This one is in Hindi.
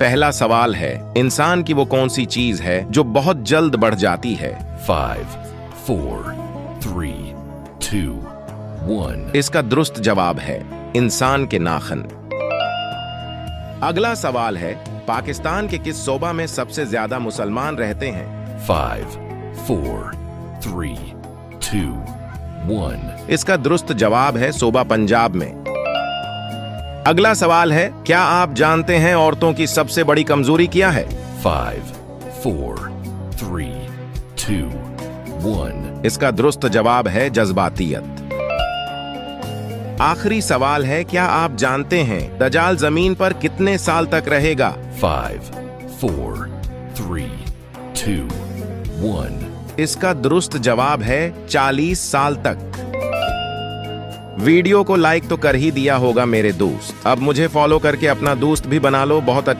पहला सवाल है, इंसान की वो कौन सी चीज है जो बहुत जल्द बढ़ जाती है? 5, 4, 3, 2, 1. इसका दुरुस्त जवाब है इंसान के नाखून। अगला सवाल है, पाकिस्तान के किस सूबा में सबसे ज्यादा मुसलमान रहते हैं? 5, 4, 3, 2, 1. इसका दुरुस्त जवाब है सूबा पंजाब में। अगला सवाल है, क्या आप जानते हैं औरतों की सबसे बड़ी कमजोरी क्या है? 5, 4, 3, 2, 1. इसका दुरुस्त जवाब है जज्बातियत। आखिरी सवाल है, क्या आप जानते हैं दज्जाल जमीन पर कितने साल तक रहेगा? 5, 4, 3, 2, 1. इसका दुरुस्त जवाब है 40 साल तक। वीडियो को लाइक तो कर ही दिया होगा मेरे दोस्त, अब मुझे फॉलो करके अपना दोस्त भी बना लो। बहुत अच्छा